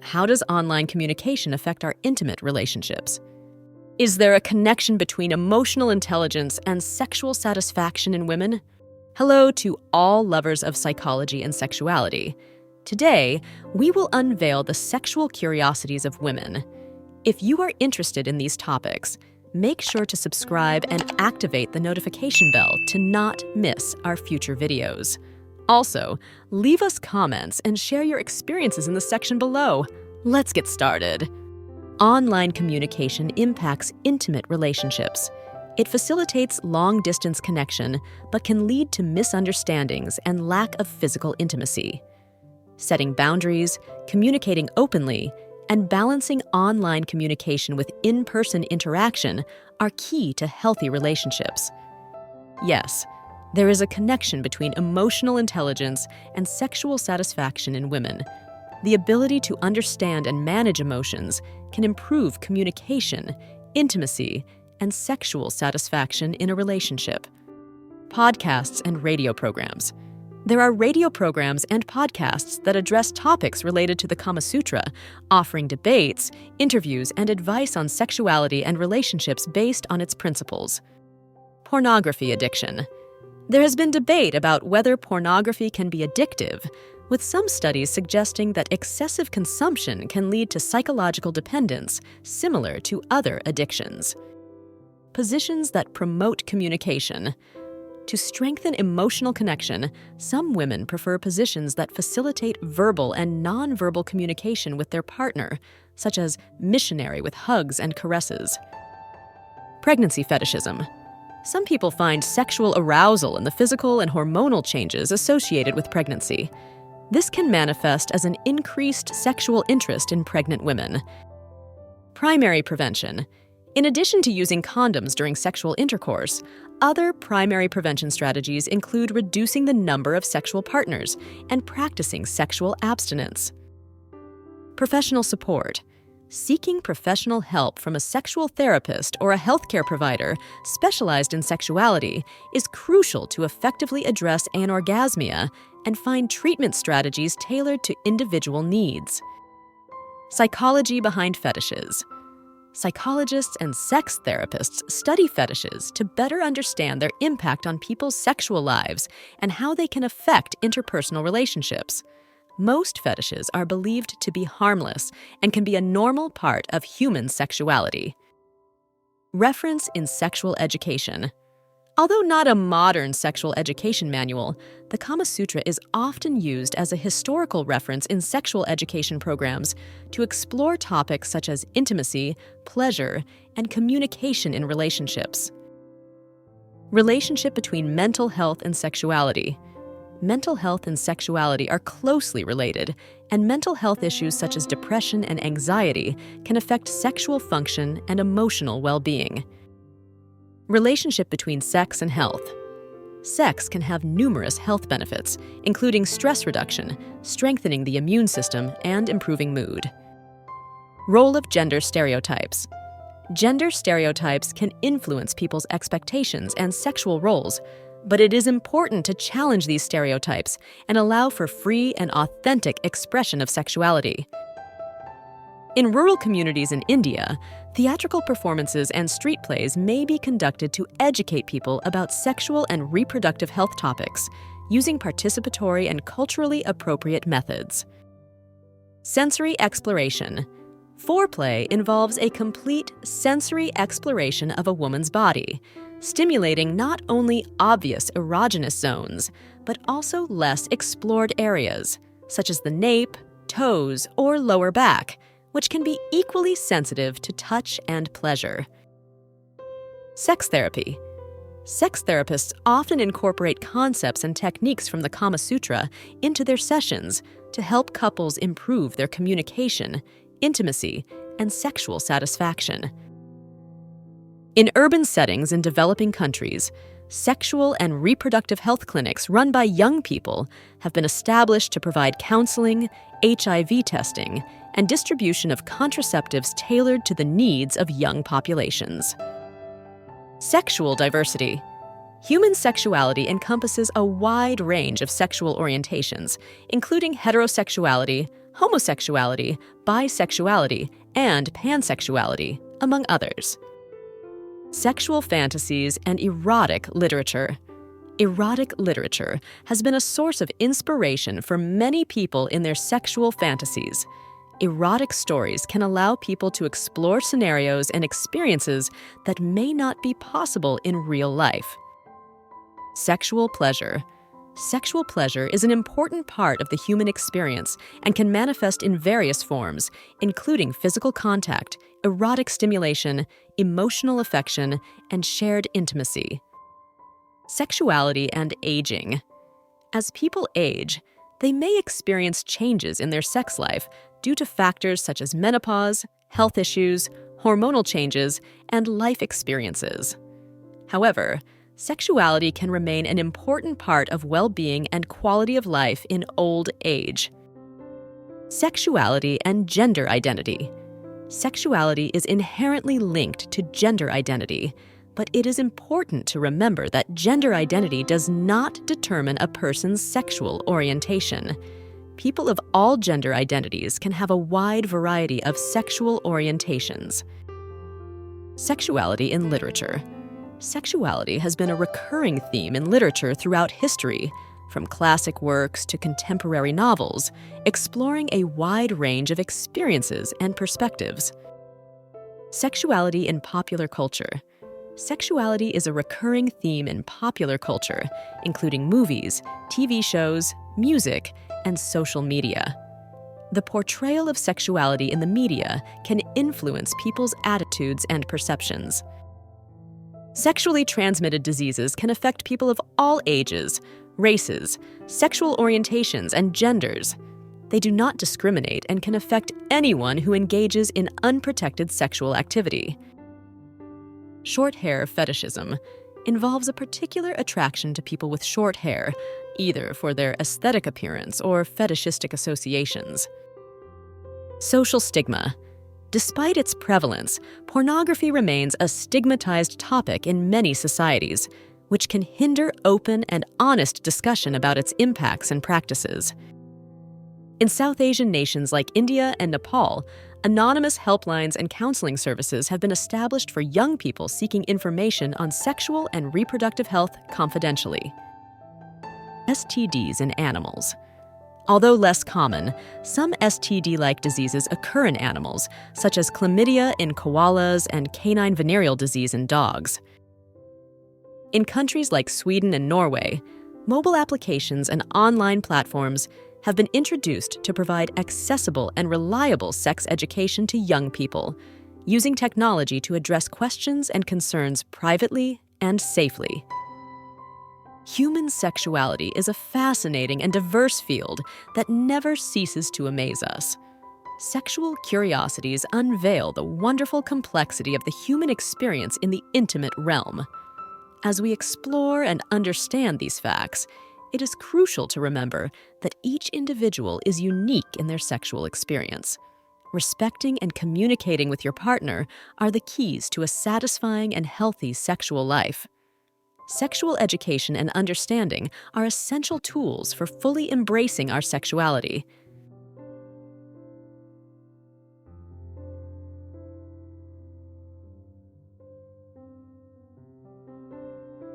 How does online communication affect our intimate relationships? Is there a connection between emotional intelligence and sexual satisfaction in women? Hello to all lovers of psychology and sexuality. Today, we will unveil the sexual curiosities of women. If you are interested in these topics, make sure to subscribe and activate the notification bell to not miss our future videos. Also, leave us comments and share your experiences in the section below. Let's get started. Online communication impacts intimate relationships. It facilitates long-distance connection, but can lead to misunderstandings and lack of physical intimacy. Setting boundaries, communicating openly, and balancing online communication with in-person interaction are key to healthy relationships. Yes, there is a connection between emotional intelligence and sexual satisfaction in women. The ability to understand and manage emotions can improve communication, intimacy, and sexual satisfaction in a relationship. Podcasts and radio programs. There are radio programs and podcasts that address topics related to the Kama Sutra, offering debates, interviews, and advice on sexuality and relationships based on its principles. Pornography addiction. There has been debate about whether pornography can be addictive, with some studies suggesting that excessive consumption can lead to psychological dependence similar to other addictions. Positions that promote communication. To strengthen emotional connection, some women prefer positions that facilitate verbal and nonverbal communication with their partner, such as missionary with hugs and caresses. Pregnancy fetishism. Some people find sexual arousal in the physical and hormonal changes associated with pregnancy. This can manifest as an increased sexual interest in pregnant women. Primary prevention. In addition to using condoms during sexual intercourse, other primary prevention strategies include reducing the number of sexual partners and practicing sexual abstinence. Professional support. Seeking professional help from a sexual therapist or a healthcare provider specialized in sexuality is crucial to effectively address anorgasmia and find treatment strategies tailored to individual needs. Psychology behind fetishes. Psychologists and sex therapists study fetishes to better understand their impact on people's sexual lives and how they can affect interpersonal relationships. Most fetishes are believed to be harmless and can be a normal part of human sexuality. Reference in sexual education. Although not a modern sexual education manual, the Kama Sutra is often used as a historical reference in sexual education programs to explore topics such as intimacy, pleasure, and communication in relationships. Relationship between mental health and sexuality. Mental health and sexuality are closely related, and mental health issues such as depression and anxiety can affect sexual function and emotional well-being. Relationship between sex and health. Sex can have numerous health benefits, including stress reduction, strengthening the immune system, and improving mood. Role of gender stereotypes. Gender stereotypes can influence people's expectations and sexual roles, but it is important to challenge these stereotypes and allow for free and authentic expression of sexuality. In rural communities in India, theatrical performances and street plays may be conducted to educate people about sexual and reproductive health topics, using participatory and culturally appropriate methods. Sensory exploration. Foreplay involves a complete sensory exploration of a woman's body, stimulating not only obvious erogenous zones, but also less explored areas, such as the nape, toes, or lower back, which can be equally sensitive to touch and pleasure. Sex therapy. Sex therapists often incorporate concepts and techniques from the Kama Sutra into their sessions to help couples improve their communication, intimacy, and sexual satisfaction. In urban settings in developing countries, sexual and reproductive health clinics run by young people have been established to provide counseling, HIV testing, and distribution of contraceptives tailored to the needs of young populations. Sexual diversity. Human sexuality encompasses a wide range of sexual orientations, including heterosexuality, homosexuality, bisexuality, and pansexuality, among others. Sexual fantasies and erotic literature. Erotic literature has been a source of inspiration for many people in their sexual fantasies. Erotic stories can allow people to explore scenarios and experiences that may not be possible in real life. Sexual pleasure. Sexual pleasure is an important part of the human experience and can manifest in various forms, including physical contact, erotic stimulation, emotional affection, and shared intimacy. Sexuality and aging. As people age, they may experience changes in their sex life due to factors such as menopause, health issues, hormonal changes, and life experiences. However, sexuality can remain an important part of well-being and quality of life in old age. Sexuality and gender identity. Sexuality is inherently linked to gender identity, but it is important to remember that gender identity does not determine a person's sexual orientation. People of all gender identities can have a wide variety of sexual orientations. Sexuality in literature. Sexuality has been a recurring theme in literature throughout history, from classic works to contemporary novels, exploring a wide range of experiences and perspectives. Sexuality in popular culture. Sexuality is a recurring theme in popular culture, including movies, TV shows, music, and social media. The portrayal of sexuality in the media can influence people's attitudes and perceptions. Sexually transmitted diseases can affect people of all ages, races, sexual orientations, and genders. They do not discriminate and can affect anyone who engages in unprotected sexual activity. Short hair fetishism involves a particular attraction to people with short hair, either for their aesthetic appearance or fetishistic associations. Social stigma. Despite its prevalence, pornography remains a stigmatized topic in many societies, which can hinder open and honest discussion about its impacts and practices. In South Asian nations like India and Nepal, anonymous helplines and counseling services have been established for young people seeking information on sexual and reproductive health confidentially. STDs in animals. Although less common, some STD-like diseases occur in animals, such as chlamydia in koalas and canine venereal disease in dogs. In countries like Sweden and Norway, mobile applications and online platforms have been introduced to provide accessible and reliable sex education to young people, using technology to address questions and concerns privately and safely. Human sexuality is a fascinating and diverse field that never ceases to amaze us. Sexual curiosities unveil the wonderful complexity of the human experience in the intimate realm. As we explore and understand these facts, it is crucial to remember that each individual is unique in their sexual experience. Respecting and communicating with your partner are the keys to a satisfying and healthy sexual life. Sexual education and understanding are essential tools for fully embracing our sexuality.